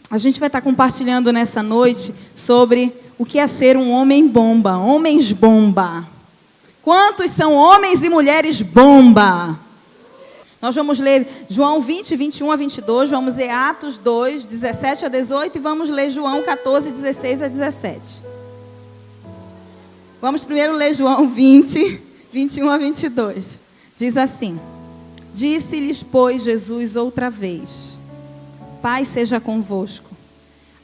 A gente vai estar compartilhando nessa noite sobre o que é ser um homem bomba, homens bomba. Quantos são homens e mulheres bomba? Nós vamos ler João 20, 21 a 22, vamos ler Atos 2, 17 a 18 e vamos ler João 14, 16 a 17. Vamos primeiro ler João 20, 21 a 22. Diz assim: Disse-lhes, pois, Jesus outra vez: Pai seja convosco.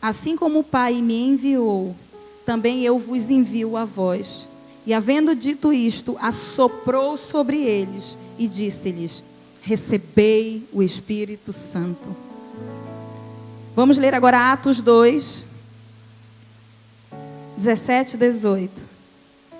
Assim como o Pai me enviou, também eu vos envio a vós. E havendo dito isto, assoprou sobre eles e disse-lhes: Recebei o Espírito Santo. Vamos ler agora Atos 2, 17 e 18.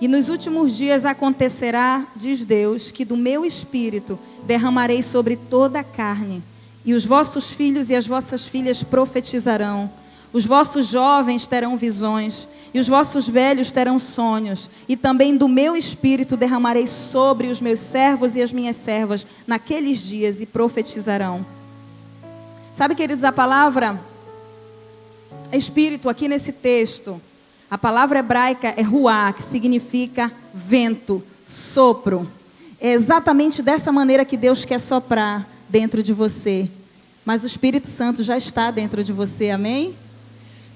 E nos últimos dias acontecerá, diz Deus, que do meu Espírito derramarei sobre toda a carne, e os vossos filhos e as vossas filhas profetizarão, os vossos jovens terão visões, e os vossos velhos terão sonhos, e também do meu Espírito derramarei sobre os meus servos e as minhas servas naqueles dias, e profetizarão. Sabe, queridos, a palavra Espírito aqui nesse texto, a palavra hebraica é ruá, que significa vento, sopro. É exatamente dessa maneira que Deus quer soprar dentro de você. Mas o Espírito Santo já está dentro de você, amém?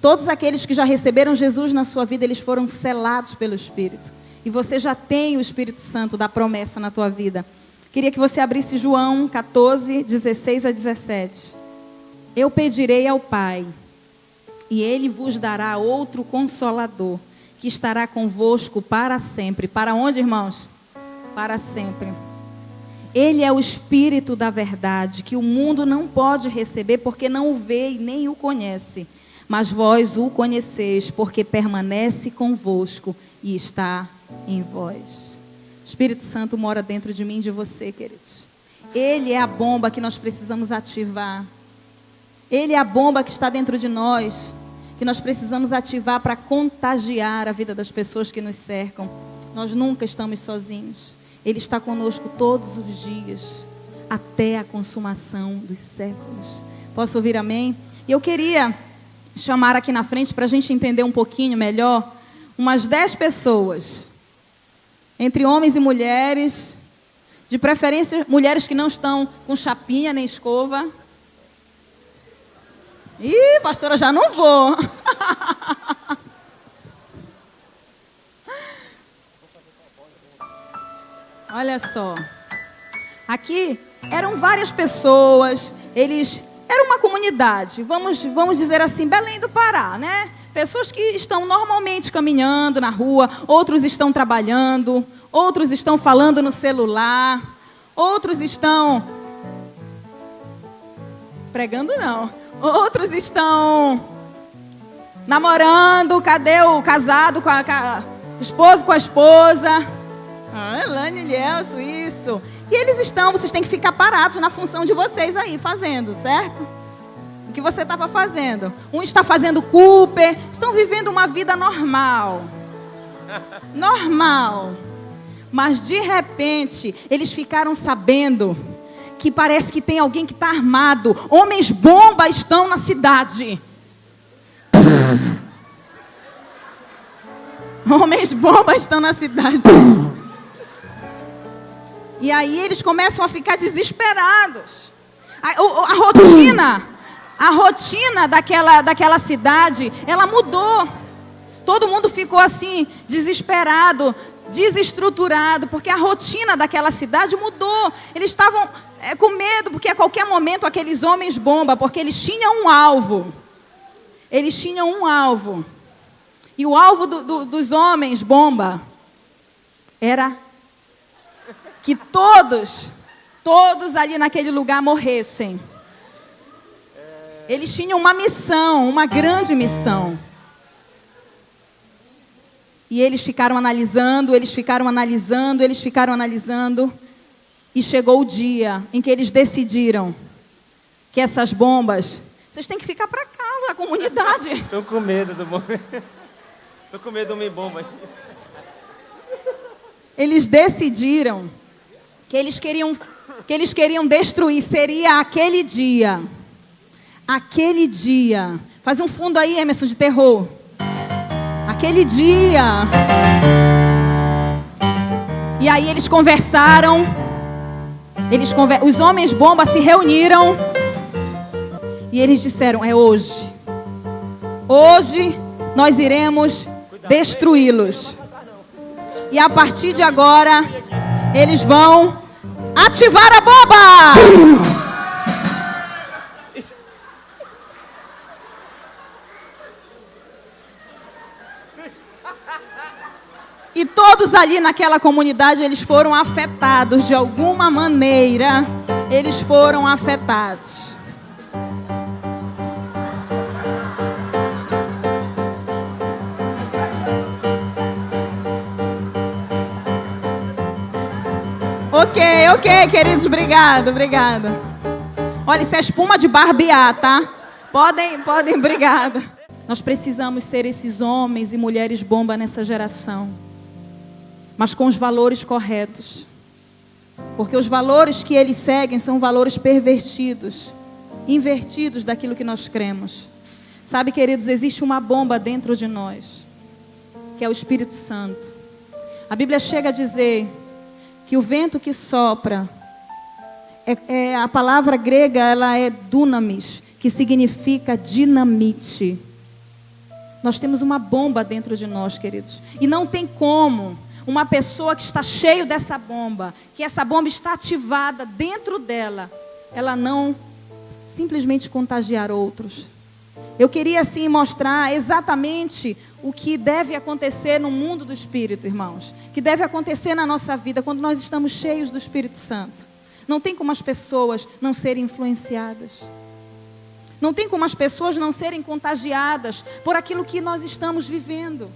Todos aqueles que já receberam Jesus na sua vida, eles foram selados pelo Espírito. E você já tem o Espírito Santo da promessa na tua vida. Queria que você abrisse João 14, 16 a 17. Eu pedirei ao Pai, e Ele vos dará outro Consolador, que estará convosco para sempre. Para onde, irmãos? Para sempre. Ele é o Espírito da verdade, que o mundo não pode receber, porque não o vê e nem o conhece. Mas vós o conheceis, porque permanece convosco e está em vós. O Espírito Santo mora dentro de mim e de você, queridos. Ele é a bomba que nós precisamos ativar. Ele é a bomba que está dentro de nós, que nós precisamos ativar para contagiar a vida das pessoas que nos cercam. Nós nunca estamos sozinhos. Ele está conosco todos os dias, até a consumação dos séculos. Posso ouvir amém? E eu queria chamar aqui na frente, para a gente entender um pouquinho melhor, umas 10 pessoas, entre homens e mulheres, de preferência mulheres que não estão com chapinha nem escova. Ih, pastora, já não vou. Olha só. Aqui eram várias pessoas, era uma comunidade, vamos dizer assim, Belém do Pará, né? Pessoas que estão normalmente caminhando na rua, outros estão trabalhando, outros estão falando no celular, outros estão pregando não, outros estão namorando, cadê o casado com a esposo com a esposa? Elane, Elielso, isso. E vocês têm que ficar parados na função de vocês aí, fazendo, certo? O que você estava fazendo. Um está fazendo Cooper, estão vivendo uma vida normal. Normal. Mas de repente, eles ficaram sabendo que parece que tem alguém que está armado. Homens bomba estão na cidade. Homens bomba estão na cidade. E aí eles começam a ficar desesperados. A rotina daquela cidade, ela mudou. Todo mundo ficou assim, desesperado, desestruturado, porque a rotina daquela cidade mudou. Eles estavam com medo, porque a qualquer momento aqueles homens bomba, porque eles tinham um alvo. Eles tinham um alvo. E o alvo dos homens bomba era que todos ali naquele lugar morressem. Eles tinham uma missão, uma grande missão. E eles ficaram analisando, e chegou o dia em que eles decidiram que essas bombas, vocês têm que ficar para cá, a comunidade. Estou com medo do momento. Estou com medo do homem bomba. Eles decidiram que eles queriam destruir, seria aquele dia. Aquele dia. Faz um fundo aí, Emerson, de terror. Aquele dia. E aí eles conversaram. Os homens bomba se reuniram. E eles disseram, é hoje. Hoje nós iremos destruí-los. E a partir de agora, eles vão ativar a bomba! E todos ali naquela comunidade, eles foram afetados de alguma maneira. Eles foram afetados. Ok, queridos, obrigado. Olha, isso é espuma de barbear, tá? Podem, obrigado. Nós precisamos ser esses homens e mulheres bomba nessa geração. Mas com os valores corretos. Porque os valores que eles seguem são valores pervertidos, invertidos daquilo que nós cremos. Sabe, queridos, existe uma bomba dentro de nós, que é o Espírito Santo. A Bíblia chega a dizer que o vento que sopra, a palavra grega ela é dunamis, que significa dinamite. Nós temos uma bomba dentro de nós, queridos. E não tem como uma pessoa que está cheia dessa bomba, que essa bomba está ativada dentro dela, ela não simplesmente contagiar outros. Eu queria assim mostrar exatamente o que deve acontecer no mundo do Espírito, irmãos. Que deve acontecer na nossa vida quando nós estamos cheios do Espírito Santo. Não tem como as pessoas não serem influenciadas. Não tem como as pessoas não serem contagiadas por aquilo que nós estamos vivendo.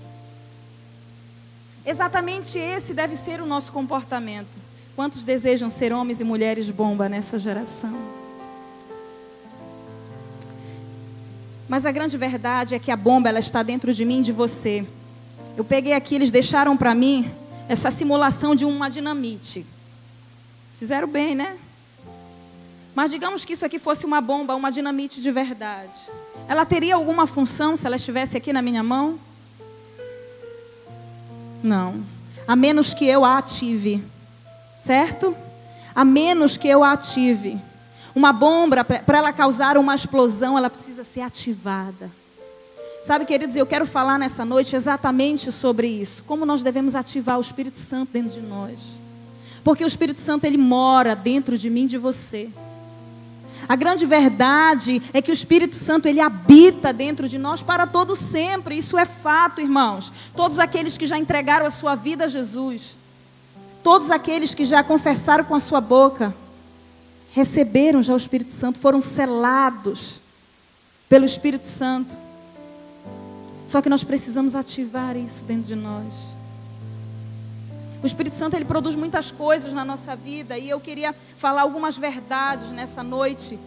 Exatamente esse deve ser o nosso comportamento. Quantos desejam ser homens e mulheres bomba nessa geração? Mas a grande verdade é que a bomba ela está dentro de mim e de você. Eu peguei aqui, eles deixaram para mim essa simulação de uma dinamite. Fizeram bem, né? Mas digamos que isso aqui fosse uma bomba, uma dinamite de verdade. Ela teria alguma função se ela estivesse aqui na minha mão? Não. A menos que eu a ative. Certo? A menos que eu a ative. Uma bomba, para ela causar uma explosão, ela precisa ser ativada. Sabe, queridos, eu quero falar nessa noite exatamente sobre isso. Como nós devemos ativar o Espírito Santo dentro de nós. Porque o Espírito Santo, ele mora dentro de mim e de você. A grande verdade é que o Espírito Santo, ele habita dentro de nós para todo sempre. Isso é fato, irmãos. Todos aqueles que já entregaram a sua vida a Jesus, todos aqueles que já confessaram com a sua boca, receberam já o Espírito Santo, foram selados pelo Espírito Santo. Só que nós precisamos ativar isso dentro de nós. O Espírito Santo, ele produz muitas coisas na nossa vida. E eu queria falar algumas verdades nessa noite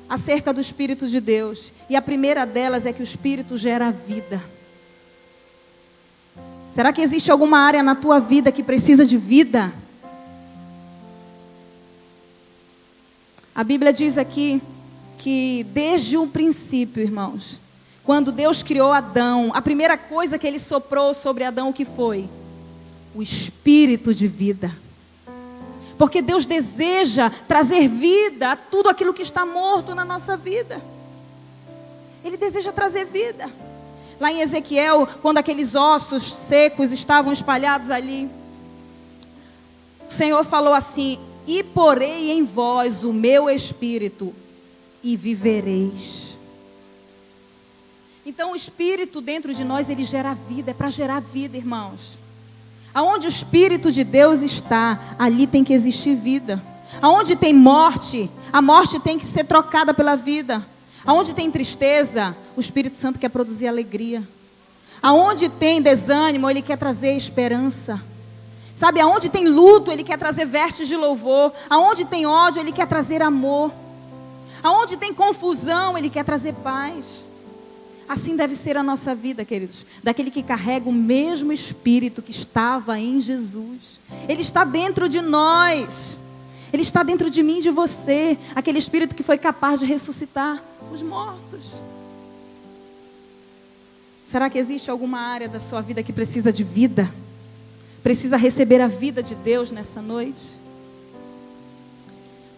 acerca do Espírito de Deus. E a primeira delas é que o Espírito gera vida. Será que existe alguma área na tua vida que precisa de vida? A Bíblia diz aqui que desde o princípio, irmãos, quando Deus criou Adão, a primeira coisa que ele soprou sobre Adão, o que foi? O espírito de vida. Porque Deus deseja trazer vida a tudo aquilo que está morto na nossa vida. Ele deseja trazer vida. Lá em Ezequiel, quando aqueles ossos secos estavam espalhados ali, o Senhor falou assim: e porei em vós o meu espírito e vivereis. Então o espírito dentro de nós, ele gera vida, é para gerar vida, irmãos. Aonde o Espírito de Deus está, ali tem que existir vida. Aonde tem morte, a morte tem que ser trocada pela vida. Aonde tem tristeza, o Espírito Santo quer produzir alegria. Aonde tem desânimo, ele quer trazer esperança. Sabe, aonde tem luto, ele quer trazer vestes de louvor. Aonde tem ódio, ele quer trazer amor. Aonde tem confusão, ele quer trazer paz. Assim deve ser a nossa vida, queridos. Daquele que carrega o mesmo Espírito que estava em Jesus. Ele está dentro de nós. Ele está dentro de mim e de você. Aquele Espírito que foi capaz de ressuscitar os mortos. Será que existe alguma área da sua vida que precisa de vida? Precisa receber a vida de Deus nessa noite?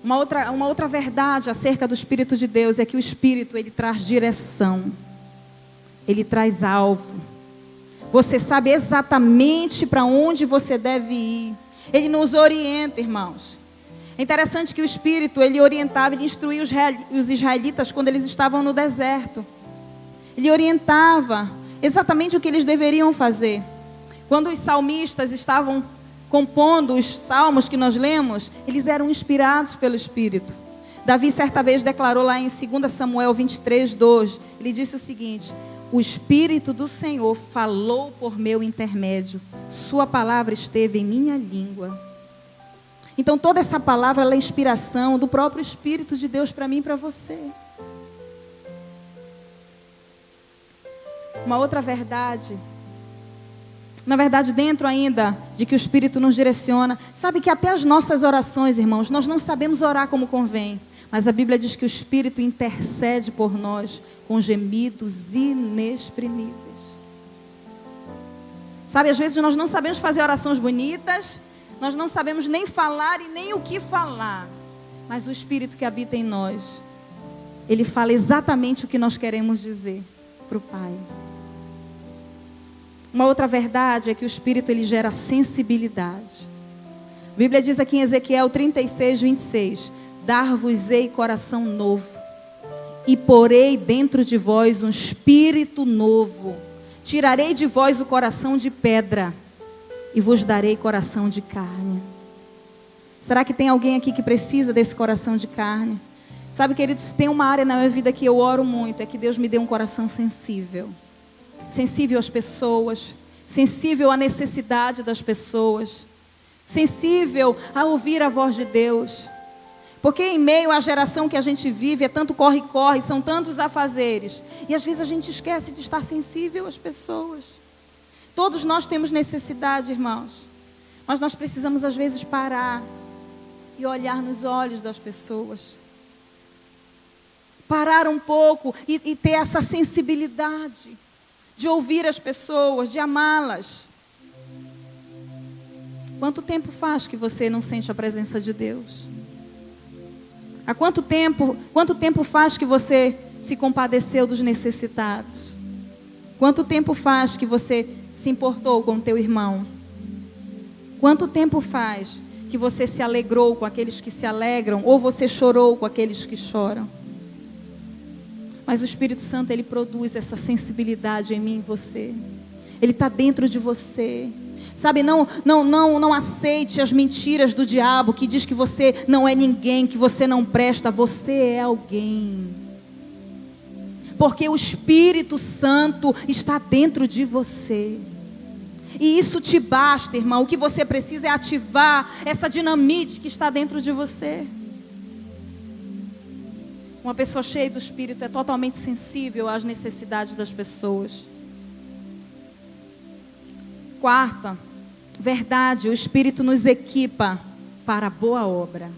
Uma outra verdade acerca do Espírito de Deus é que o Espírito, ele traz direção. Ele traz alvo. Você sabe exatamente para onde você deve ir. Ele nos orienta, irmãos. É interessante que o Espírito, ele orientava, ele instruía os israelitas quando eles estavam no deserto. Ele orientava exatamente o que eles deveriam fazer. Quando os salmistas estavam compondo os salmos que nós lemos, eles eram inspirados pelo Espírito. Davi certa vez declarou lá em 2 Samuel 23:2, ele disse o seguinte: o Espírito do Senhor falou por meu intermédio, sua palavra esteve em minha língua. Então toda essa palavra ela é inspiração do próprio Espírito de Deus para mim e para você. Uma outra verdade, na verdade dentro ainda de que o Espírito nos direciona, sabe que até as nossas orações, irmãos, nós não sabemos orar como convém, mas a Bíblia diz que o Espírito intercede por nós com gemidos inexprimíveis. Sabe, às vezes nós não sabemos fazer orações bonitas, nós não sabemos nem falar e nem o que falar, mas o Espírito que habita em nós, ele fala exatamente o que nós queremos dizer para o Pai. Uma outra verdade é que o Espírito ele gera sensibilidade. A Bíblia diz aqui em Ezequiel 36:26, dar-vos-ei coração novo, e porei dentro de vós um espírito novo. Tirarei de vós o coração de pedra, e vos darei coração de carne. Será que tem alguém aqui que precisa desse coração de carne? Sabe, queridos, se tem uma área na minha vida que eu oro muito, é que Deus me dê um coração sensível. Sensível às pessoas, sensível à necessidade das pessoas, sensível a ouvir a voz de Deus. Porque em meio à geração que a gente vive, é tanto corre-corre, são tantos afazeres. E às vezes a gente esquece de estar sensível às pessoas. Todos nós temos necessidade, irmãos. Mas nós precisamos às vezes parar e olhar nos olhos das pessoas. Parar um pouco e ter essa sensibilidade de ouvir as pessoas, de amá-las. Quanto tempo faz que você não sente a presença de Deus? Há quanto tempo faz que você se compadeceu dos necessitados? Quanto tempo faz que você se importou com o teu irmão? Quanto tempo faz que você se alegrou com aqueles que se alegram, ou você chorou com aqueles que choram? Mas o Espírito Santo, ele produz essa sensibilidade em mim e em você. Ele está dentro de você. Sabe, não aceite as mentiras do diabo que diz que você não é ninguém, que você não presta. Você é alguém. Porque o Espírito Santo está dentro de você. E isso te basta, irmão. O que você precisa é ativar essa dinamite que está dentro de você. Uma pessoa cheia do Espírito é totalmente sensível às necessidades das pessoas. Quarta verdade, o Espírito nos equipa para a boa obra.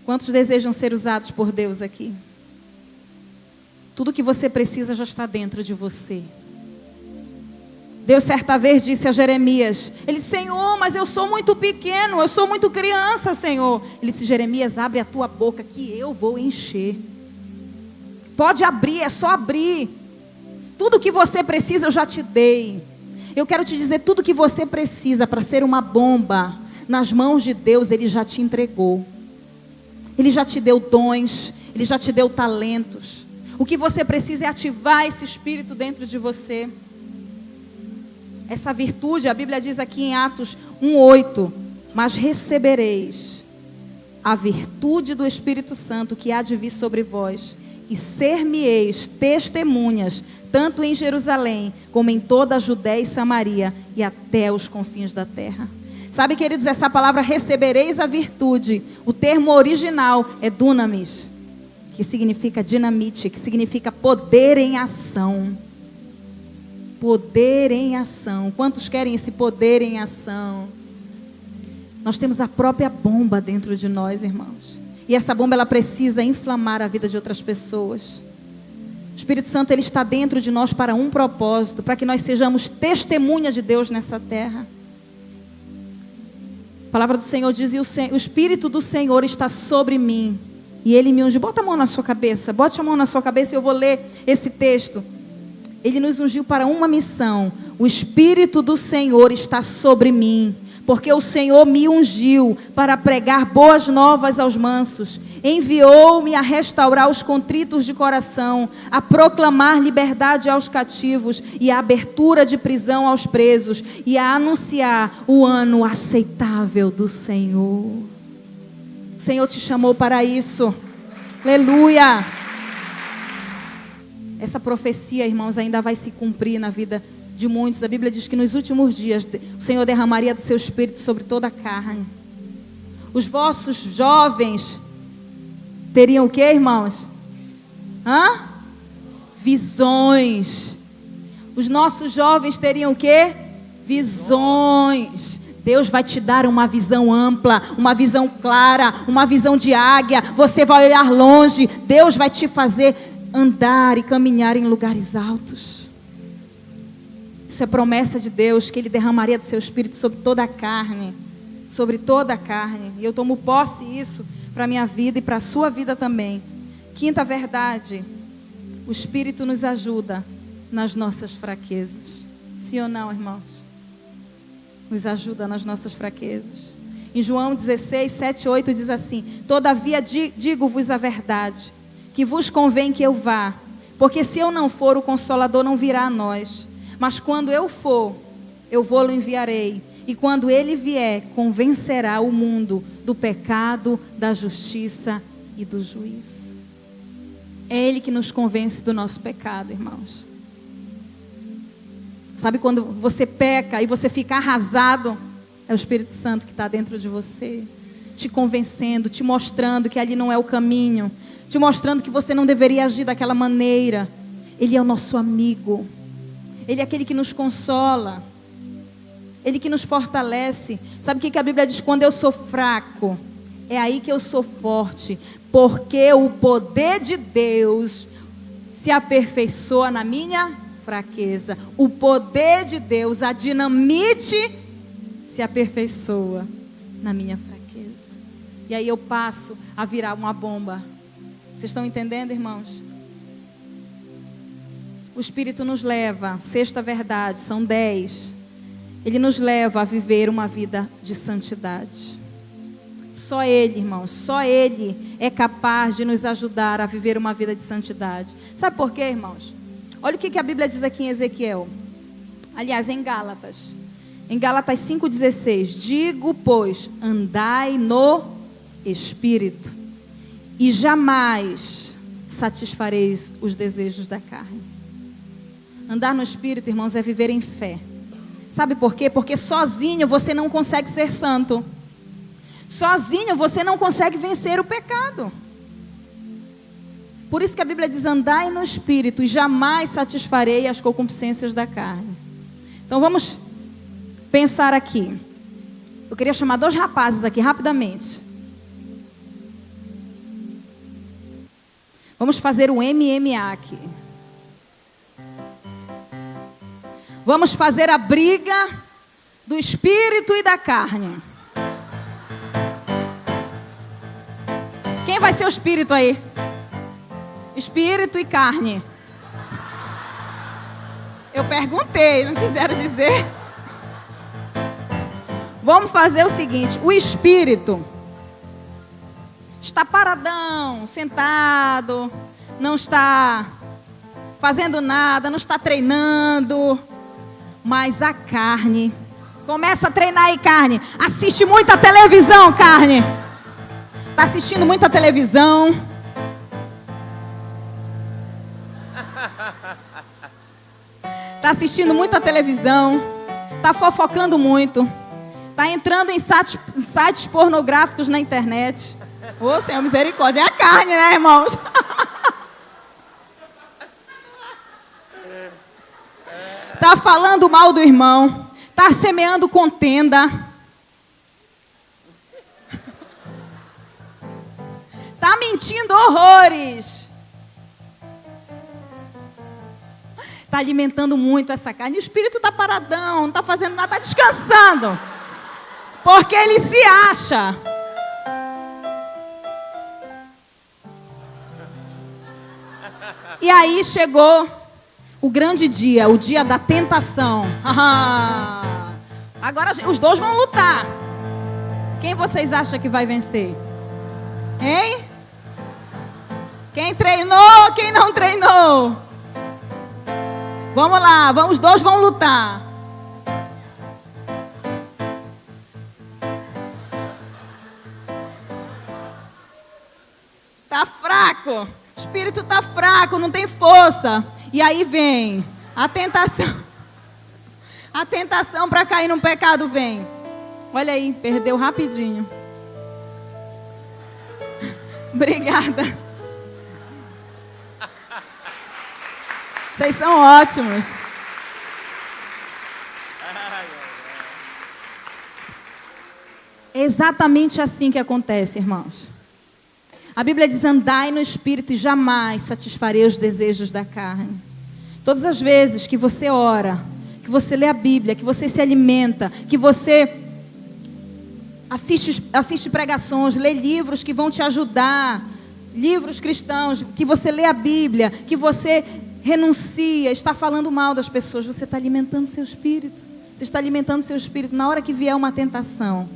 Quantos desejam ser usados por Deus aqui? Tudo que você precisa já está dentro de você. Deus certa vez disse a Jeremias, ele disse, Senhor, mas eu sou muito pequeno, eu sou muito criança, Senhor. Ele disse, Jeremias, abre a tua boca que eu vou encher. Pode abrir, é só abrir. Tudo que você precisa eu já te dei. Eu quero te dizer, tudo que você precisa para ser uma bomba nas mãos de Deus, Ele já te entregou. Ele já te deu dons, Ele já te deu talentos. O que você precisa é ativar esse Espírito dentro de você. Essa virtude, a Bíblia diz aqui em Atos 1:8, mas recebereis a virtude do Espírito Santo que há de vir sobre vós, e ser-me-eis testemunhas, tanto em Jerusalém, como em toda a Judéia e Samaria, e até os confins da terra. Sabe, queridos, essa palavra recebereis a virtude, o termo original é dunamis, que significa dinamite, que significa poder em ação. Poder em ação. Quantos querem esse poder em ação? Nós temos a própria bomba dentro de nós, irmãos. E essa bomba, ela precisa inflamar a vida de outras pessoas. O Espírito Santo, ele está dentro de nós para um propósito, para que nós sejamos testemunhas de Deus nessa terra. A palavra do Senhor diz, e o Espírito do Senhor está sobre mim, e Ele me ungiu. Bota a mão na sua cabeça, bote a mão na sua cabeça e eu vou ler esse texto. Ele nos ungiu para uma missão. O Espírito do Senhor está sobre mim, porque o Senhor me ungiu para pregar boas novas aos mansos. Enviou-me a restaurar os contritos de coração, a proclamar liberdade aos cativos e a abertura de prisão aos presos, e a anunciar o ano aceitável do Senhor. O Senhor te chamou para isso. Aleluia! Essa profecia, irmãos, ainda vai se cumprir na vida de muitos. A Bíblia diz que nos últimos dias o Senhor derramaria do seu Espírito sobre toda a carne. Os vossos jovens teriam o que, irmãos? Visões. Os nossos jovens teriam o que? Visões. Deus vai te dar uma visão ampla, uma visão clara, uma visão de águia. Você vai olhar longe. Deus vai te fazer andar e caminhar em lugares altos. Isso é promessa de Deus, que Ele derramaria do seu Espírito sobre toda a carne. Sobre toda a carne. E eu tomo posse disso para a minha vida e para a sua vida também. Quinta verdade: o Espírito nos ajuda nas nossas fraquezas. Sim ou não, irmãos? Nos ajuda nas nossas fraquezas. Em João 16, 7, 8 diz assim: todavia digo-vos a verdade, que vos convém que eu vá, porque se eu não for, o Consolador não virá a nós. Mas quando eu for, eu vou-lo enviarei. E quando ele vier, convencerá o mundo do pecado, da justiça e do juízo. É Ele que nos convence do nosso pecado, irmãos. Sabe quando você peca e você fica arrasado? É o Espírito Santo que está dentro de você, te convencendo, te mostrando que ali não é o caminho, te mostrando que você não deveria agir daquela maneira. Ele é o nosso amigo. Ele é aquele que nos consola. Ele que nos fortalece. Sabe o que a Bíblia diz? Quando eu sou fraco, é aí que eu sou forte. Porque o poder de Deus se aperfeiçoa na minha fraqueza. O poder de Deus, a dinamite, se aperfeiçoa na minha fraqueza. E aí eu passo a virar uma bomba. Vocês estão entendendo, irmãos? O Espírito nos leva, sexta verdade, são 10. Ele nos leva a viver uma vida de santidade. Só Ele, irmãos, só Ele é capaz de nos ajudar a viver uma vida de santidade. Sabe por quê, irmãos? Olha o que a Bíblia diz aqui em Ezequiel. Aliás, em Gálatas. Em Gálatas 5,16. Digo, pois, andai no Espírito, e jamais satisfareis os desejos da carne. Andar no Espírito, irmãos, é viver em fé. Sabe por quê? Porque sozinho você não consegue ser santo. Sozinho você não consegue vencer o pecado. Por isso que a Bíblia diz: andai no Espírito e jamais satisfarei as concupiscências da carne. Então vamos pensar aqui. Eu queria chamar 2 rapazes aqui rapidamente. Vamos fazer um MMA aqui. Vamos fazer a briga do espírito e da carne. Quem vai ser o espírito aí? Espírito e carne. Eu perguntei, não quiseram dizer. Vamos fazer o seguinte: o espírito está paradão, sentado, não está fazendo nada, não está treinando. Mas a carne, começa a treinar aí, carne. Assiste muita televisão, carne. Está assistindo muita televisão. Está assistindo muita televisão. Está fofocando muito. Está entrando em sites pornográficos na internet. Ô, Senhor, misericórdia. É a carne, né, irmãos? Está falando mal do irmão. Está semeando contenda. sentindo horrores. Está alimentando muito essa carne. O espírito está paradão, não está fazendo nada, está descansando. Porque ele se acha. E aí chegou o grande dia, o dia da tentação. Agora os dois vão lutar. Quem vocês acham que vai vencer? Hein? Quem treinou, quem não treinou? Vamos lá, os dois vão lutar. Tá fraco. O espírito tá fraco, não tem força. E aí vem a tentação. A tentação para cair no pecado vem. Olha aí, perdeu rapidinho. Obrigada. Vocês são ótimos. É exatamente assim que acontece, irmãos. A Bíblia diz: andai no Espírito e jamais satisfarei os desejos da carne. Todas as vezes que você ora, que você lê a Bíblia, que você se alimenta, que você assiste pregações, lê livros que vão te ajudar, livros cristãos, que você lê a Bíblia, que você renuncia, está falando mal das pessoas, você está alimentando seu espírito. Você está alimentando seu espírito. Na hora que vier uma tentação,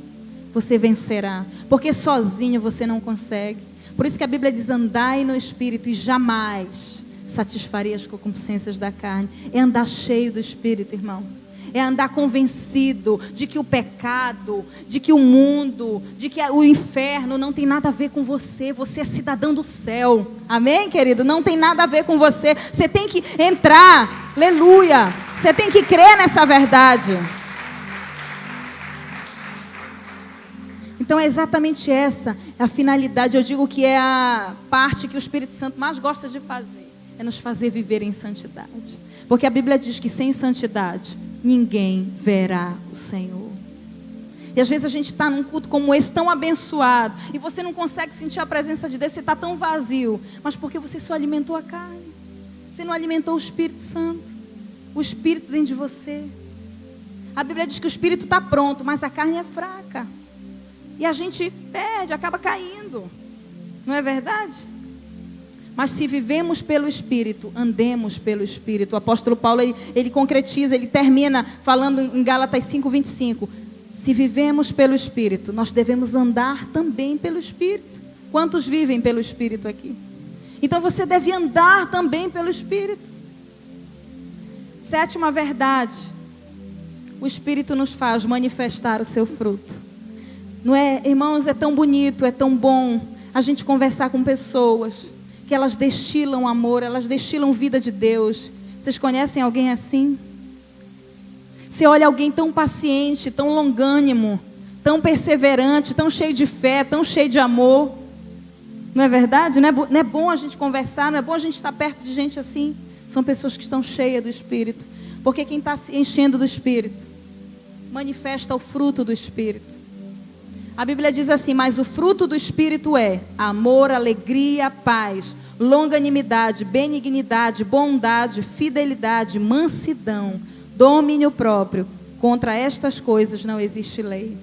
você vencerá, porque sozinho você não consegue. Por isso que a Bíblia diz: andai no Espírito e jamais satisfarei as concupiscências da carne. É andar cheio do Espírito, irmão. É andar convencido de que o pecado, de que o mundo, de que o inferno não tem nada a ver com você. Você é cidadão do céu. Amém, querido? Não tem nada a ver com você. Você tem que entrar, aleluia. Você tem que crer nessa verdade. Então é exatamente essa a finalidade. Eu digo que é a parte que o Espírito Santo mais gosta de fazer. É nos fazer viver em santidade. Porque a Bíblia diz que sem santidade ninguém verá o Senhor. E às vezes a gente está num culto como esse, tão abençoado, e você não consegue sentir a presença de Deus, você está tão vazio. Mas porque você só alimentou a carne. Você não alimentou o Espírito Santo. O Espírito dentro de você. A Bíblia diz que o Espírito está pronto, mas a carne é fraca. E a gente perde, acaba caindo. Não é verdade? Mas se vivemos pelo Espírito, andemos pelo Espírito. O apóstolo Paulo, ele concretiza, ele termina falando em Gálatas 5:25. Se vivemos pelo Espírito, nós devemos andar também pelo Espírito. Quantos vivem pelo Espírito aqui? Então você deve andar também pelo Espírito. Sétima verdade. O Espírito nos faz manifestar o seu fruto. Não é, irmãos, é tão bonito, é tão bom a gente conversar com pessoas que elas destilam amor, elas destilam vida de Deus. Vocês conhecem alguém assim? Você olha alguém tão paciente, tão longânimo, tão perseverante, tão cheio de fé, tão cheio de amor. Não é verdade? Não é bom a gente conversar, não é bom a gente estar perto de gente assim? São pessoas que estão cheias do Espírito. Porque quem está se enchendo do Espírito manifesta o fruto do Espírito. A Bíblia diz assim: mas o fruto do Espírito é amor, alegria, paz, longanimidade, benignidade, bondade, fidelidade, mansidão, domínio próprio. Contra estas coisas não existe lei.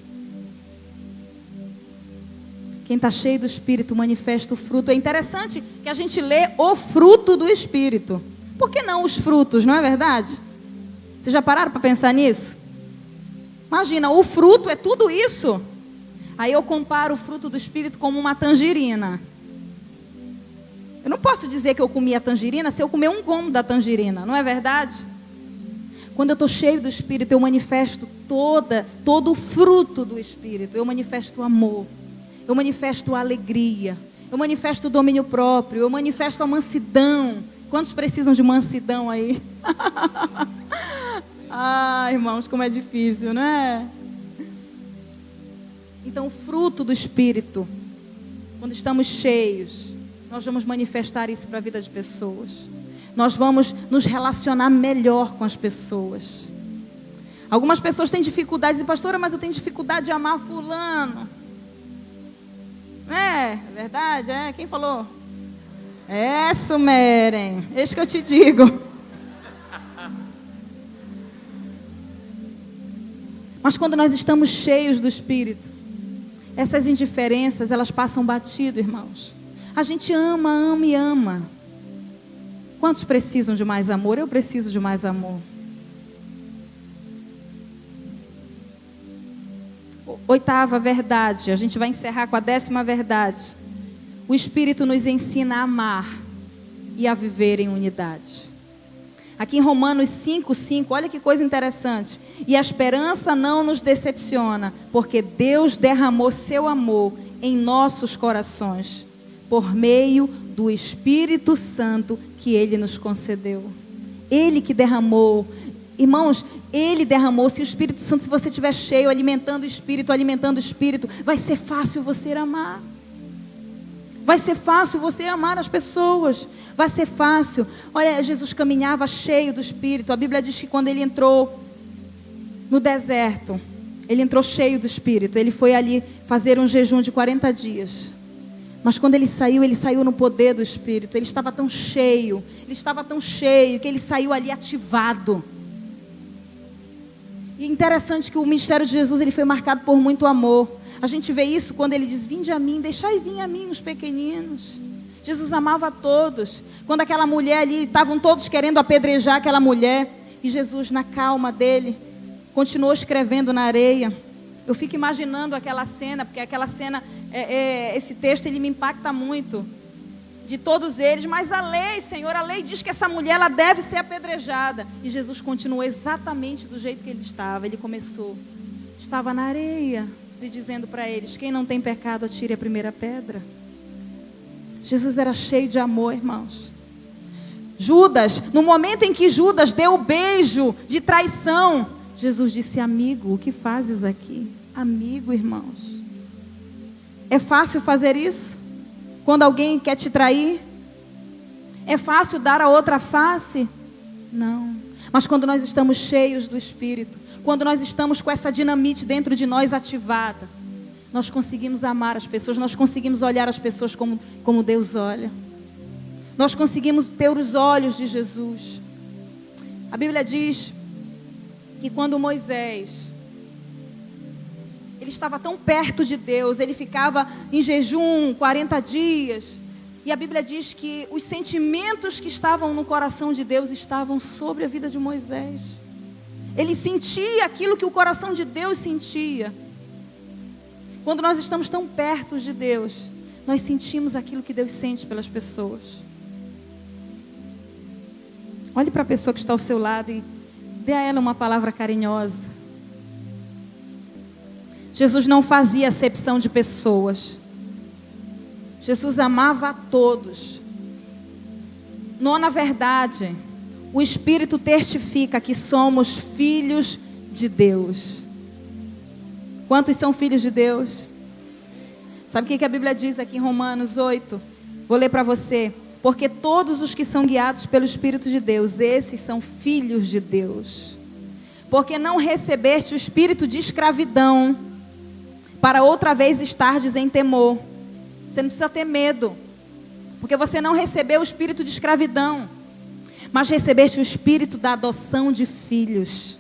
Quem está cheio do Espírito manifesta o fruto. É interessante que a gente lê o fruto do Espírito. Por que não os frutos, não é verdade? Vocês já pararam para pensar nisso? Imagina, o fruto é tudo isso. Aí eu comparo o fruto do Espírito como uma tangerina. Eu não posso dizer que eu comi a tangerina se eu comer um gomo da tangerina, não é verdade? Quando eu estou cheio do Espírito, eu manifesto todo o fruto do Espírito. Eu manifesto o amor, eu manifesto a alegria, eu manifesto o domínio próprio, eu manifesto a mansidão. Quantos precisam de mansidão aí? Ah, irmãos, como é difícil, não é? Então, o fruto do Espírito, quando estamos cheios, nós vamos manifestar isso para a vida de pessoas. Nós vamos nos relacionar melhor com as pessoas. Algumas pessoas têm dificuldade, dizem: pastora, mas eu tenho dificuldade de amar fulano. É verdade, é? Quem falou? É, Sumeren, eis que eu te digo. Mas quando nós estamos cheios do Espírito, essas indiferenças, elas passam batido, irmãos. A gente ama, ama e ama. Quantos precisam de mais amor? Eu preciso de mais amor. Oitava verdade, a gente vai encerrar com a 10ª verdade. O Espírito nos ensina a amar e a viver em unidade. Aqui em Romanos 5:5, olha que coisa interessante. E a esperança não nos decepciona, porque Deus derramou seu amor em nossos corações, por meio do Espírito Santo que Ele nos concedeu. Ele que derramou. Irmãos, Ele derramou. Se o Espírito Santo, se você estiver cheio, alimentando o Espírito, vai ser fácil você amar. Vai ser fácil você amar as pessoas. Vai ser fácil. Olha, Jesus caminhava cheio do Espírito. A Bíblia diz que quando Ele entrou no deserto, Ele entrou cheio do Espírito. Ele foi ali fazer um jejum de 40 dias. Mas quando Ele saiu no poder do Espírito. Ele estava tão cheio, que Ele saiu ali ativado. E interessante que o ministério de Jesus, ele foi marcado por muito amor. A gente vê isso quando Ele diz: vinde a mim, deixai vir a mim os pequeninos. Jesus amava a todos. Quando aquela mulher ali, estavam todos querendo apedrejar aquela mulher, e Jesus, na calma dele, continuou escrevendo na areia. Eu fico imaginando aquela cena, porque aquela cena, esse texto, ele me impacta muito. De todos eles, mas a lei, Senhor, a lei diz que essa mulher, ela deve ser apedrejada. E Jesus continuou exatamente do jeito que ele estava. Ele estava na areia, e dizendo para eles: quem não tem pecado, atire a primeira pedra. Jesus era cheio de amor, irmãos. Judas, no momento em que Judas deu o beijo de traição, Jesus disse: amigo, o que fazes aqui? Amigo, irmãos. É fácil fazer isso? Quando alguém quer te trair? É fácil dar a outra face? Não. Mas quando nós estamos cheios do Espírito, quando nós estamos com essa dinamite dentro de nós ativada, nós conseguimos amar as pessoas, nós conseguimos olhar as pessoas como Deus olha. Nós conseguimos ter os olhos de Jesus. A Bíblia diz que quando Moisés, ele estava tão perto de Deus, ele ficava em jejum 40 dias. E a Bíblia diz que os sentimentos que estavam no coração de Deus estavam sobre a vida de Moisés. Ele sentia aquilo que o coração de Deus sentia. Quando nós estamos tão perto de Deus, nós sentimos aquilo que Deus sente pelas pessoas. Olhe para a pessoa que está ao seu lado e dê a ela uma palavra carinhosa. Jesus não fazia acepção de pessoas. Jesus amava a todos. Na verdade, o Espírito testifica que somos filhos de Deus. Quantos são filhos de Deus? Sabe o que a Bíblia diz aqui em Romanos 8? Vou ler para você. Porque todos os que são guiados pelo Espírito de Deus, esses são filhos de Deus. Porque não recebeste o espírito de escravidão, para outra vez estardes em temor. Você não precisa ter medo, porque você não recebeu o espírito de escravidão, mas recebeste o espírito da adoção de filhos,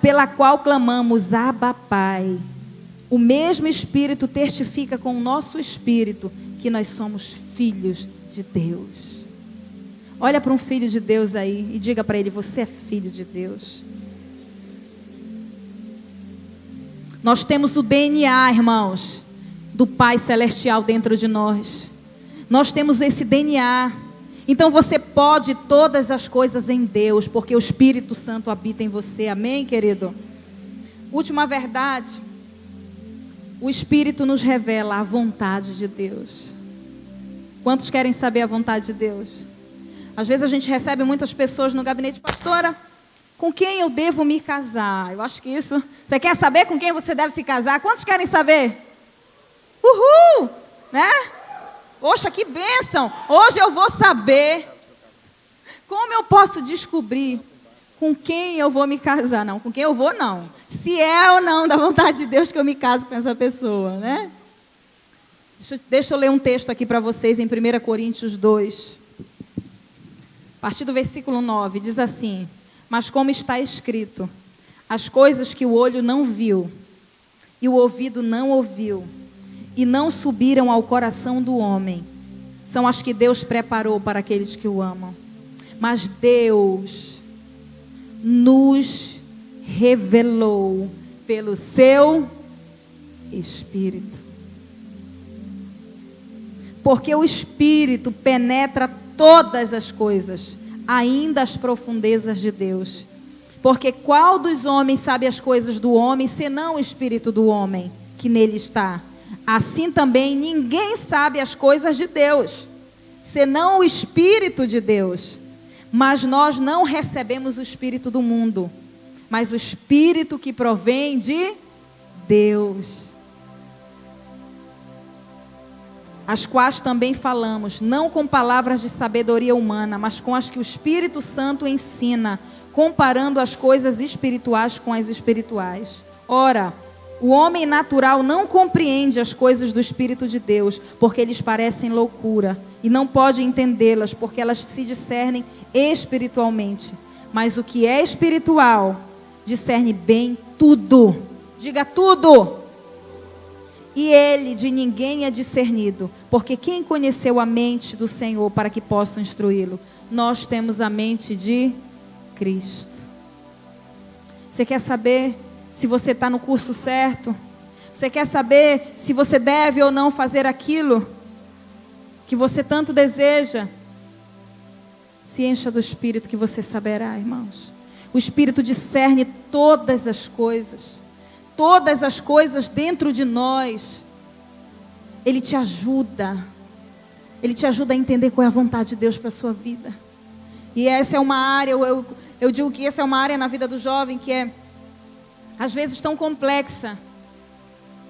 pela qual clamamos: Abba, Pai. O mesmo Espírito testifica com o nosso espírito que nós somos filhos de Deus. Olha para um filho de Deus aí e diga para ele: você é filho de Deus. Nós temos o DNA, irmãos, do Pai Celestial dentro de nós. Nós temos esse DNA. Então você pode todas as coisas em Deus, porque o Espírito Santo habita em você. Amém, querido? Última verdade. O Espírito nos revela a vontade de Deus. Quantos querem saber a vontade de Deus? Às vezes a gente recebe muitas pessoas no gabinete: pastora, com quem eu devo me casar? Eu acho que isso... Você quer saber com quem você deve se casar? Quantos querem saber? Uhul! Né? Poxa, que bênção! Hoje eu vou saber. Como eu posso descobrir com quem eu vou me casar? Não, com quem eu vou não. Se é ou não da vontade de Deus que eu me caso com essa pessoa, né? Deixa eu ler um texto aqui para vocês em 1 Coríntios 2. A partir do versículo 9, diz assim: mas como está escrito, as coisas que o olho não viu, e o ouvido não ouviu, e não subiram ao coração do homem, são as que Deus preparou para aqueles que o amam. Mas Deus nos revelou pelo seu Espírito. Porque o Espírito penetra todas as coisas, ainda as profundezas de Deus. Porque qual dos homens sabe as coisas do homem, senão o Espírito do homem que nele está? Assim também ninguém sabe as coisas de Deus, senão o Espírito de Deus. Mas nós não recebemos o Espírito do mundo, mas o Espírito que provém de Deus, as quais também falamos, não com palavras de sabedoria humana, mas com as que o Espírito Santo ensina, comparando as coisas espirituais com as espirituais. Ora, o homem natural não compreende as coisas do Espírito de Deus, porque lhes parecem loucura, e não pode entendê-las, porque elas se discernem espiritualmente. Mas o que é espiritual, discerne bem tudo. Diga tudo. E ele de ninguém é discernido, porque quem conheceu a mente do Senhor para que possa instruí-lo? Nós temos a mente de Cristo. Você quer saber se você está no curso certo? Você quer saber se você deve ou não fazer aquilo que você tanto deseja? Se encha do Espírito que você saberá, irmãos. O Espírito discerne todas as coisas dentro de nós. Ele te ajuda a entender qual é a vontade de Deus para a sua vida. E essa é uma área, eu digo que essa é uma área na vida do jovem que é às vezes tão complexa.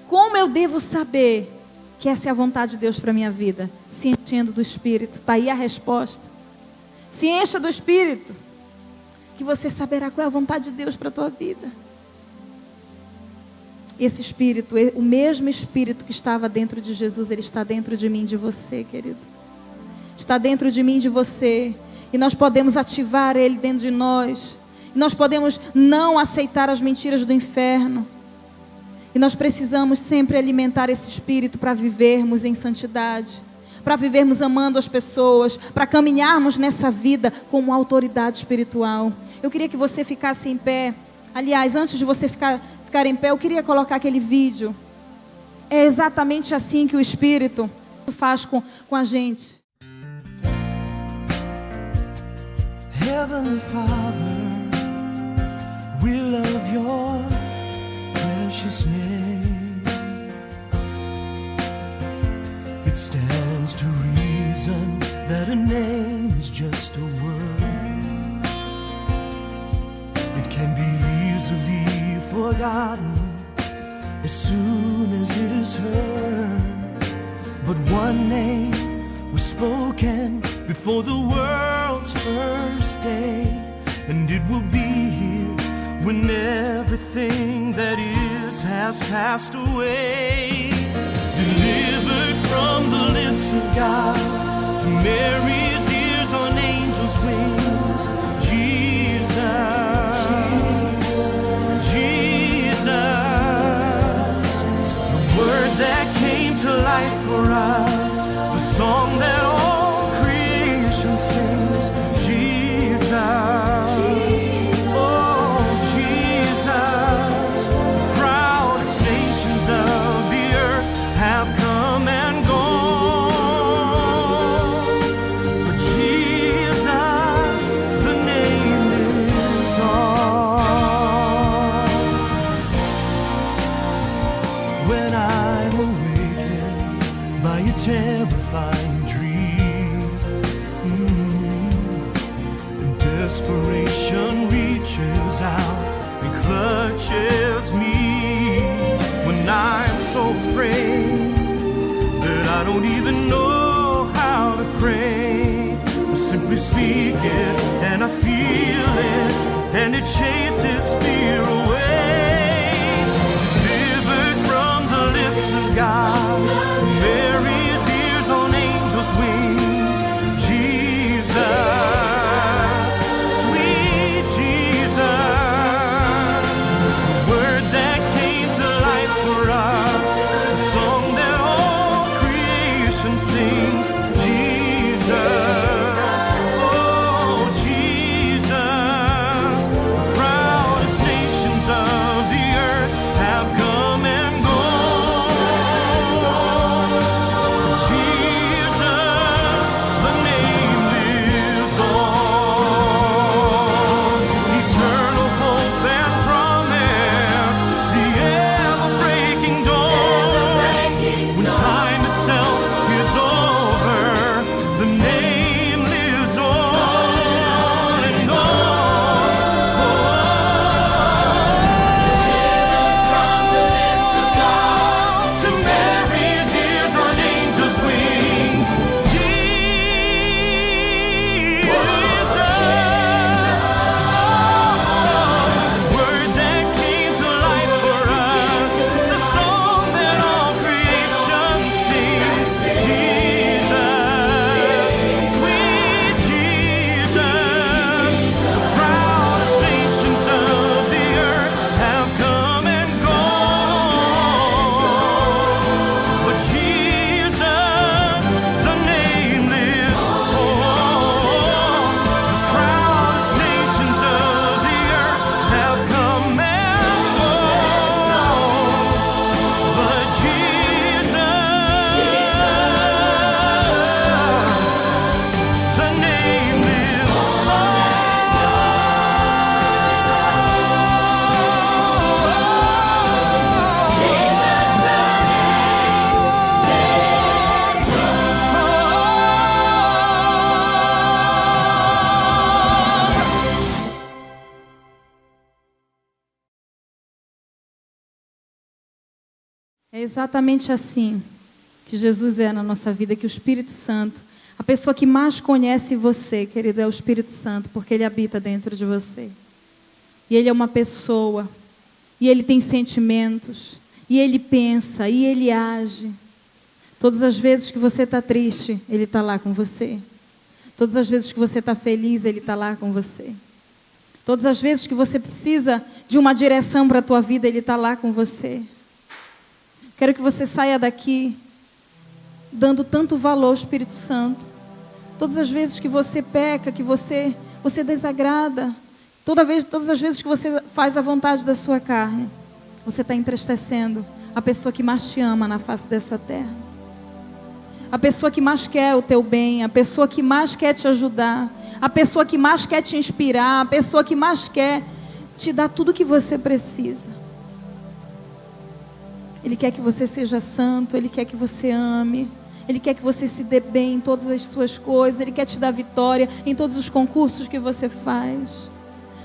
Como eu devo saber que essa é a vontade de Deus para a minha vida? Se enchendo do Espírito. Está aí a resposta. Se encha do Espírito, que você saberá qual é a vontade de Deus para a tua vida. Esse Espírito, o mesmo Espírito que estava dentro de Jesus, ele está dentro de mim e de você, querido. Está dentro de mim e de você. E nós podemos ativar ele dentro de nós. Nós podemos não aceitar as mentiras do inferno. E nós precisamos sempre alimentar esse Espírito para vivermos em santidade, para vivermos amando as pessoas, para caminharmos nessa vida com uma autoridade espiritual. Eu queria que você ficasse em pé. Aliás, antes de você ficar em pé, eu queria colocar aquele vídeo. É exatamente assim que o Espírito faz com a gente. Heavenly Father, we love your precious name. It stands to reason that a name is just a word. It can be easily forgotten as soon as it is heard. But one name was spoken before the world's first day, and it will be here when everything that is has passed away. Delivered from the lips of God to Mary's ears on angels' wings, Jesus, Jesus, the word that came to life for us, the song that all creation sings, Jesus, oh Jesus, the proudest nations of the earth have come and gone, but Jesus, the name is on. When I'm awakened by a terrifying dream, and desperation reaches out and clutches me, when I'm so afraid that I don't even know how to pray, I simply speak it and I feel it, and it chases fear away. Delivered from the lips of God to Mary É exatamente assim que Jesus é na nossa vida, que o Espírito Santo, a pessoa que mais conhece você, querido, é o Espírito Santo, porque Ele habita dentro de você. E Ele é uma pessoa, e Ele tem sentimentos, e Ele pensa, e Ele age. Todas as vezes que você está triste, Ele está lá com você. Todas as vezes que você está feliz, Ele está lá com você. Todas as vezes que você precisa de uma direção para a tua vida, Ele está lá com você. Quero que você saia daqui dando tanto valor ao Espírito Santo. Todas as vezes que você peca, que você desagrada, todas as vezes que você faz a vontade da sua carne, você está entristecendo a pessoa que mais te ama na face dessa terra. A pessoa que mais quer o teu bem, a pessoa que mais quer te ajudar, a pessoa que mais quer te inspirar, a pessoa que mais quer te dar tudo o que você precisa. Ele quer que você seja santo, Ele quer que você ame, Ele quer que você se dê bem em todas as suas coisas, Ele quer te dar vitória em todos os concursos que você faz.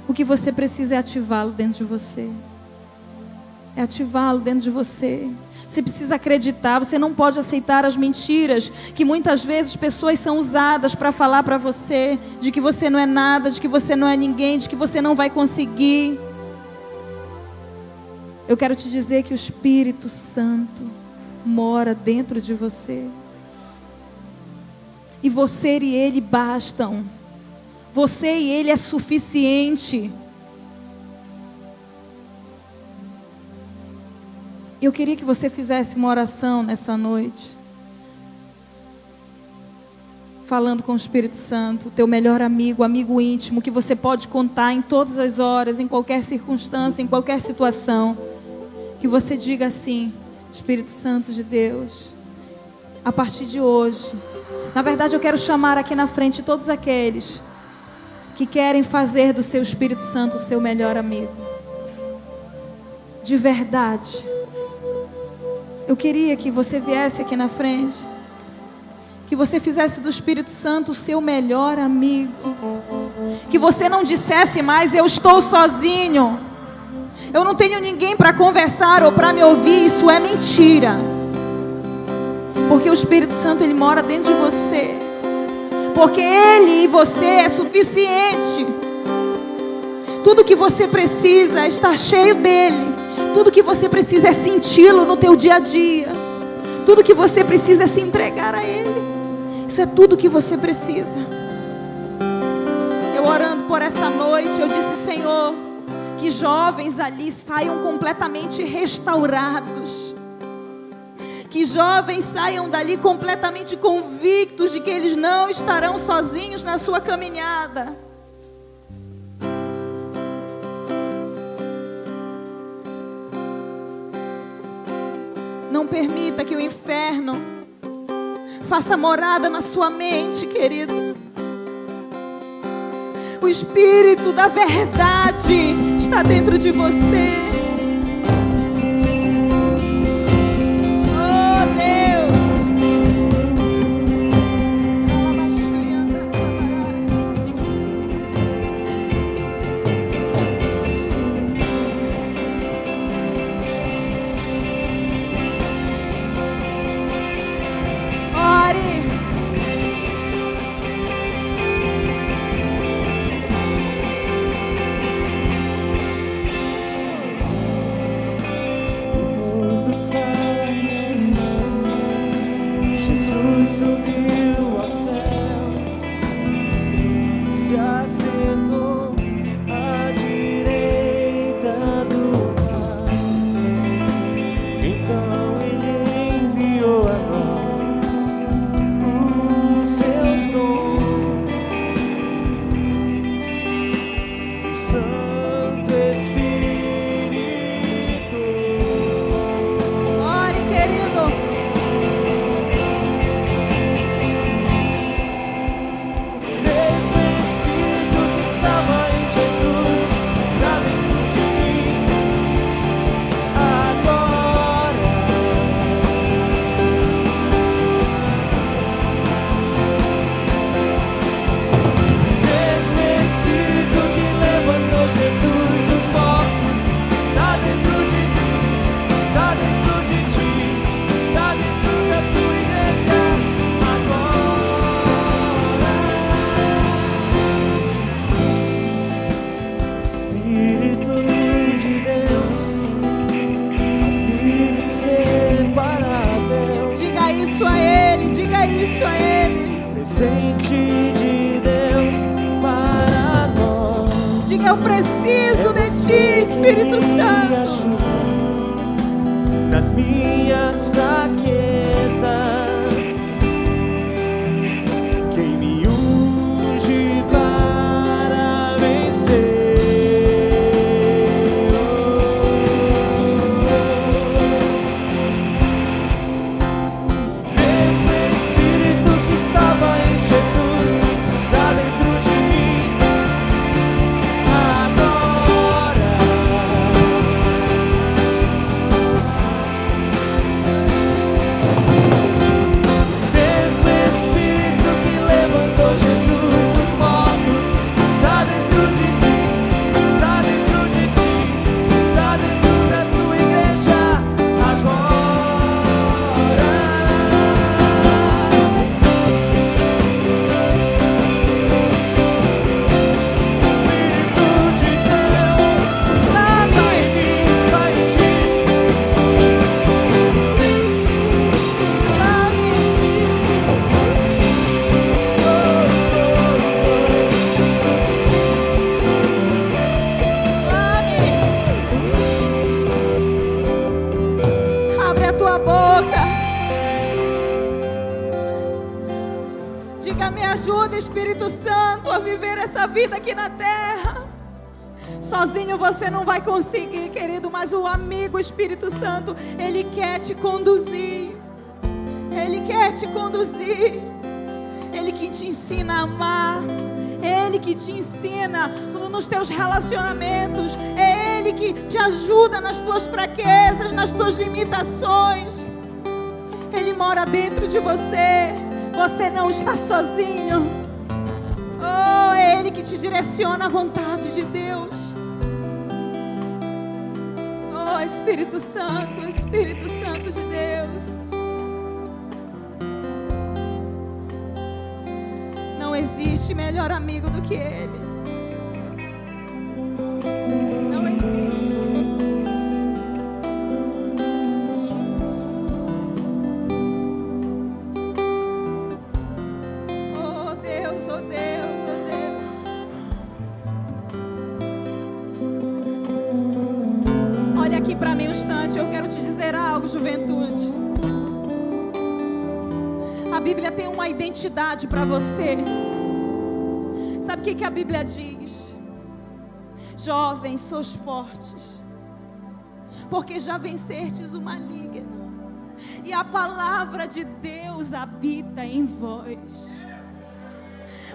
O que você precisa é ativá-lo dentro de você. É ativá-lo dentro de você. Você precisa acreditar, você não pode aceitar as mentiras que muitas vezes pessoas são usadas para falar para você, de que você não é nada, de que você não é ninguém, de que você não vai conseguir. Eu quero te dizer que o Espírito Santo mora dentro de você. E você e Ele bastam. Você e Ele é suficiente. Eu queria que você fizesse uma oração nessa noite, falando com o Espírito Santo, o teu melhor amigo, amigo íntimo, que você pode contar em todas as horas, em qualquer circunstância, em qualquer situação. Que você diga assim: Espírito Santo de Deus, a partir de hoje, na verdade eu quero chamar aqui na frente todos aqueles que querem fazer do seu Espírito Santo o seu melhor amigo. De verdade. Eu queria que você viesse aqui na frente, que você fizesse do Espírito Santo o seu melhor amigo. Que você não dissesse mais: eu estou sozinho, eu não tenho ninguém para conversar ou para me ouvir. Isso é mentira. Porque o Espírito Santo, Ele mora dentro de você. Porque Ele e você é suficiente. Tudo que você precisa é estar cheio dEle. Tudo que você precisa é senti-lo no teu dia a dia. Tudo que você precisa é se entregar a Ele. Isso é tudo que você precisa. Eu orando por essa noite, eu disse: Senhor, que jovens ali saiam completamente restaurados. Que jovens saiam dali completamente convictos de que eles não estarão sozinhos na sua caminhada. Não permita que o inferno faça morada na sua mente, querido. O Espírito da verdade está dentro de você. Oh, Deus. Ore. Subiu aos céus, se assentou à direita do Pai. Então Ele enviou a nós os seus dons, o Santo Espírito. Ore, querido. Mesmo Espírito que estava Eu preciso de Ti, Espírito Me Santo. ajuda nas minhas fraquezas. Quem me unge para vencer. Mesmo Espírito que estava em Jesus está dentro de mim agora. Mesmo Espírito que levantou Jesus dos mortos está dentro de mim, está dentro de ti, está dentro da tua igreja agora. Espírito de Deus está em mim, está em ti. Abre a tua boca. Diga: me ajuda, Espírito Santo, a viver essa vida aqui na terra. Sozinho você não vai conseguir, querido, mas o amigo Espírito Santo, Ele quer te conduzir. Ele quer te conduzir. Ele que te ensina a amar. Ele que te ensina nos teus relacionamentos. É Ele que te ajuda nas tuas fraquezas, nas tuas limitações. Ele mora dentro de você. Você não está sozinho. Oh, é Ele que te direciona à vontade de Deus. Oh, Espírito Santo de Deus. Não existe melhor amigo do que Ele. Não existe. Oh Deus, oh Deus, oh Deus. Olha aqui para mim um instante, eu quero te dizer algo, juventude. A Bíblia tem uma identidade para você. Sabe o que a Bíblia diz? Jovens, sois fortes, porque já vencestes o maligno, e a palavra de Deus habita em vós.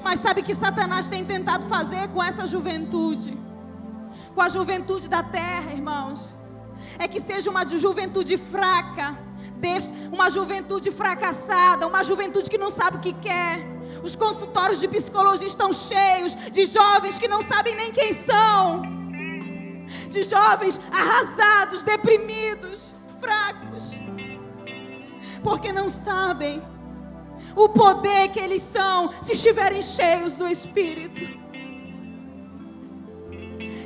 Mas sabe o que Satanás tem tentado fazer com essa juventude? Com a juventude da terra, irmãos? É que seja uma juventude fraca, uma juventude fracassada, uma juventude que não sabe o que quer. Os consultórios de psicologia estão cheios de jovens que não sabem nem quem são, de jovens arrasados, deprimidos, fracos, porque não sabem o poder que eles são se estiverem cheios do Espírito.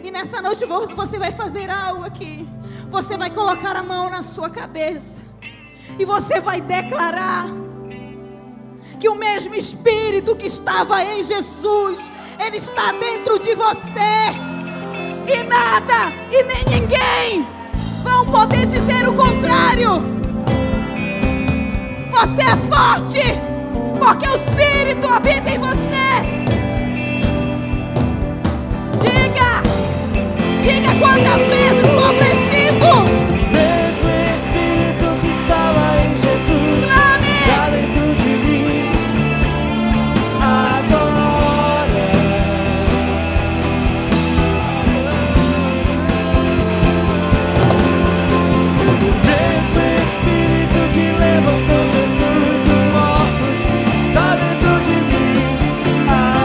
E nessa noite você vai fazer algo aqui. Você vai colocar a mão na sua cabeça e você vai declarar que o mesmo Espírito que estava em Jesus, Ele está dentro de você. E nada e nem ninguém vão poder dizer o contrário. Você é forte, porque o Espírito habita em você. Diga quantas vezes for preciso. Mesmo Espírito que estava em Jesus está dentro de mim agora. Mesmo Espírito que levantou Jesus dos mortos está dentro de mim agora.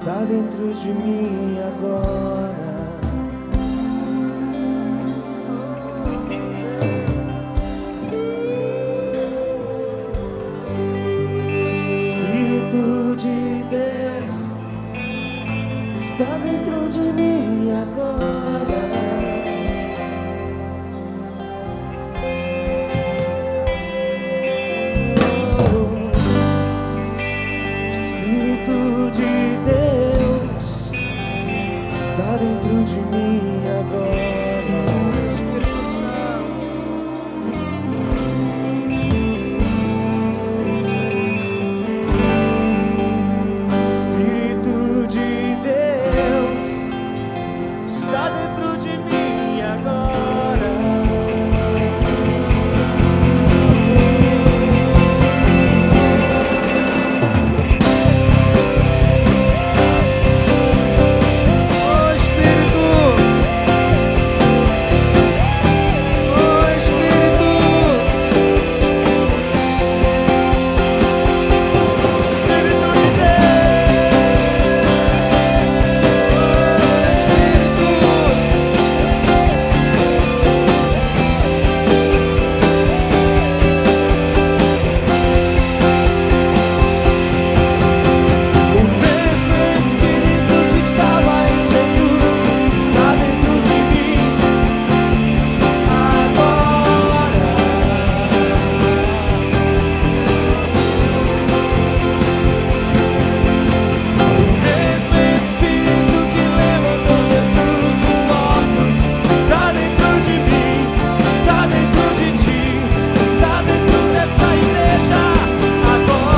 está dentro de mim agora. Espírito de Deus está dentro de mim agora. Espírito de Deus está dentro de mim agora. Espírito Santo. Espírito de Deus está dentro de mim agora. Oh Espírito, oh Espírito, Espírito de Deus, o mesmo Espírito que estava em Jesus está dentro de mim agora. O mesmo Espírito que levantou Jesus dos mortos está dentro de mim, está dentro de ti, está dentro dessa igreja agora.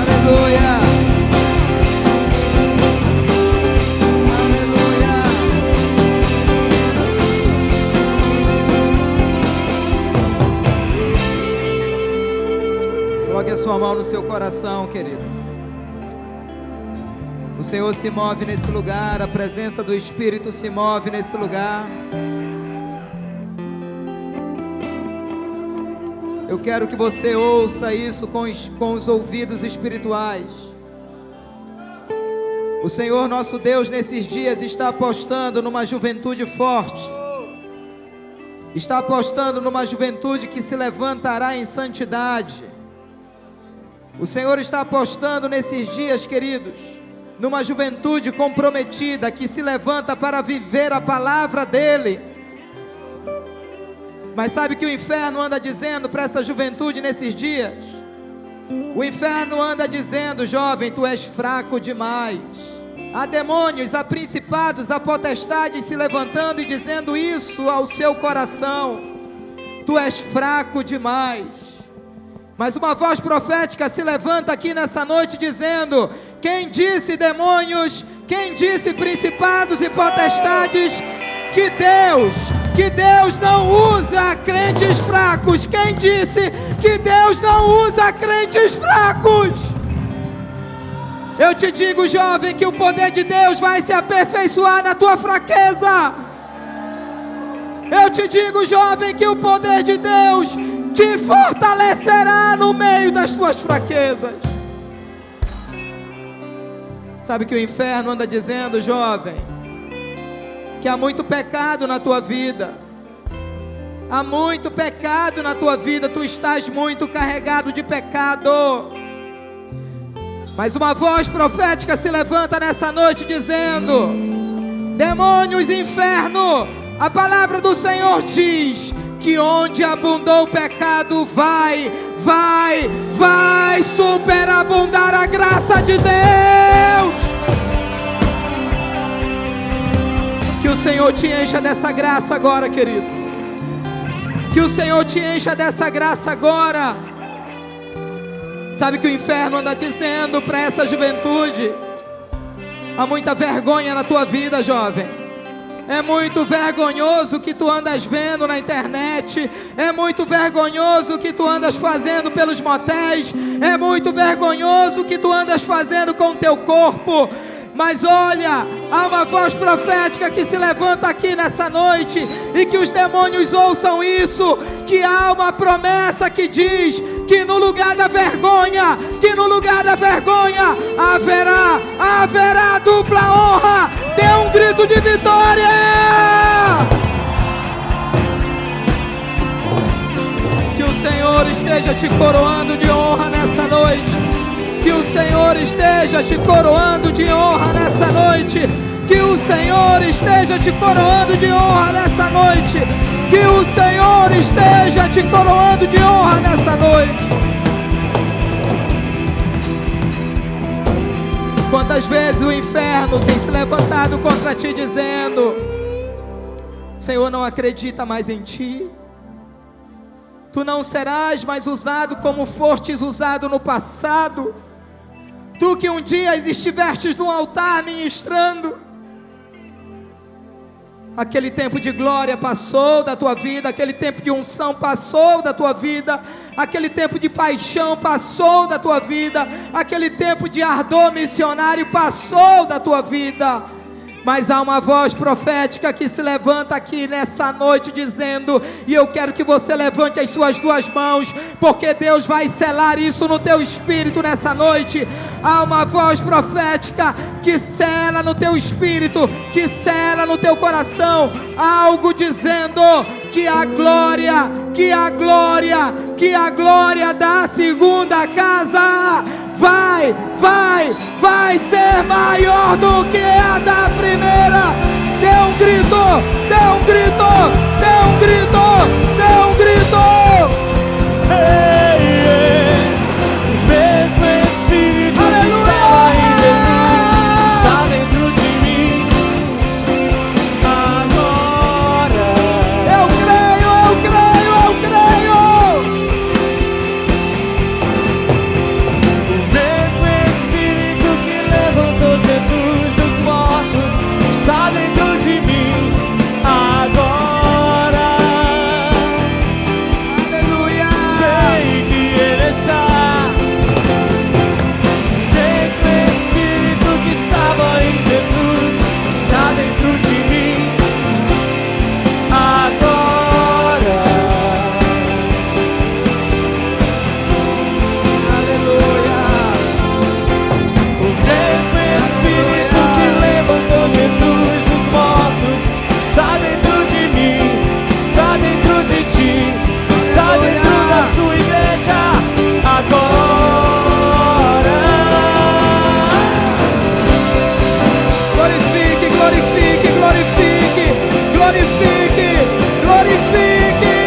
Aleluia. Aleluia. Coloque a sua mão no seu coração, querido. O Senhor se move nesse lugar, a presença do Espírito se move nesse lugar. Eu quero que você ouça isso com os ouvidos espirituais. O Senhor nosso Deus nesses dias está apostando numa juventude forte. Está apostando numa juventude que se levantará em santidade. O Senhor está apostando nesses dias, queridos, numa juventude comprometida que se levanta para viver a palavra dEle. Mas sabe o que o inferno anda dizendo para essa juventude nesses dias? O inferno anda dizendo: jovem, tu és fraco demais. Há demônios, há principados, há potestades se levantando e dizendo isso ao seu coração: tu és fraco demais. Mas uma voz profética se levanta aqui nessa noite dizendo: quem disse, demônios, quem disse, principados e potestades, que Deus não usa crentes fracos? Quem disse que Deus não usa crentes fracos? Eu te digo, jovem, que o poder de Deus vai se aperfeiçoar na tua fraqueza. Eu te digo, jovem, que o poder de Deus te fortalecerá no meio das tuas fraquezas. Sabe o que o inferno anda dizendo, jovem? Que há muito pecado na tua vida. Há muito pecado na tua vida. Tu estás muito carregado de pecado. Mas uma voz profética se levanta nessa noite dizendo: demônios, inferno, a palavra do Senhor diz que onde abundou o pecado vai superabundar a graça de Deus. Que o Senhor te encha dessa graça agora, querido. Que o Senhor te encha dessa graça agora. Sabe o que o inferno anda dizendo para essa juventude? Há muita vergonha na tua vida, jovem. É muito vergonhoso o que tu andas vendo na internet. É muito vergonhoso o que tu andas fazendo pelos motéis. É muito vergonhoso o que tu andas fazendo com o teu corpo. Mas olha, há uma voz profética que se levanta aqui nessa noite, e que os demônios ouçam isso, que há uma promessa que diz que no lugar da vergonha, haverá dupla honra. Dê um grito de vitória! Que o Senhor esteja te coroando de honra nessa noite. Que o Senhor esteja te coroando de honra nessa noite. Que o Senhor esteja te coroando de honra nessa noite. Que o Senhor esteja te coroando de honra nessa noite. Quantas vezes o inferno tem se levantado contra ti dizendo: o Senhor não acredita mais em ti. Tu não serás mais usado como fostes usado no passado. Tu que um dia estivestes no altar ministrando. Aquele tempo de glória passou da tua vida, aquele tempo de unção passou da tua vida, aquele tempo de paixão passou da tua vida, aquele tempo de ardor missionário passou da tua vida. Mas há uma voz profética que se levanta aqui nessa noite dizendo, e eu quero que você levante as suas duas mãos, porque Deus vai selar isso no teu espírito nessa noite. Há uma voz profética que sela no teu espírito, que sela no teu coração, algo dizendo que a glória da segunda casa vai ser maior do que a da primeira. Dê um grito, dê um grito, dê um grito, dê um grito. Ei, ei. O mesmo Espírito que estava em Jesus está dentro de mim agora. Eu creio, eu creio, eu creio. Jesus dos mortos está dentro de mim agora. Aleluia. Sei que Ele está. Mesmo Espírito que estava em Jesus está dentro de mim agora. Aleluia. O mesmo Espírito que levantou Jesus dos mortos está dentro de mim, está dentro de ti, está dentro da sua igreja agora. Glorifique, glorifique, glorifique, glorifique, glorifique.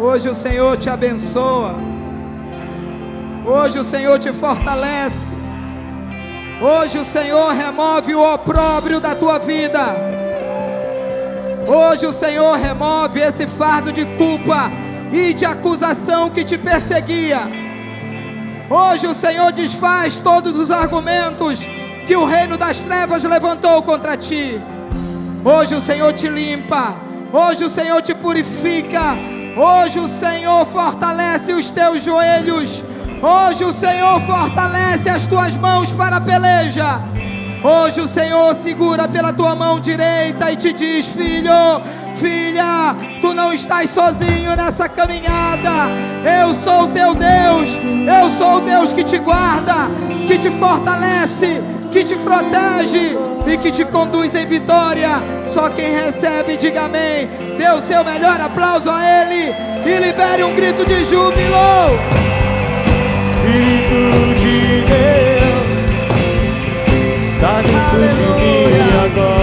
Hoje o Senhor te abençoa. Hoje o Senhor te fortalece. Hoje o Senhor remove o opróbrio da tua vida. Hoje o Senhor remove esse fardo de culpa e de acusação que te perseguia. Hoje o Senhor desfaz todos os argumentos que o reino das trevas levantou contra ti. Hoje o Senhor te limpa. Hoje o Senhor te purifica. Hoje o Senhor fortalece os teus joelhos. Hoje o Senhor fortalece as tuas mãos para a peleja. Hoje o Senhor segura pela tua mão direita e te diz: filho, filha, tu não estás sozinho nessa caminhada. Eu sou o teu Deus. Eu sou o Deus que te guarda, que te fortalece, que te protege e que te conduz em vitória. Só quem recebe, diga amém. Dê o seu melhor aplauso a Ele e libere um grito de júbilo. Espírito de Deus está dentro de mim agora.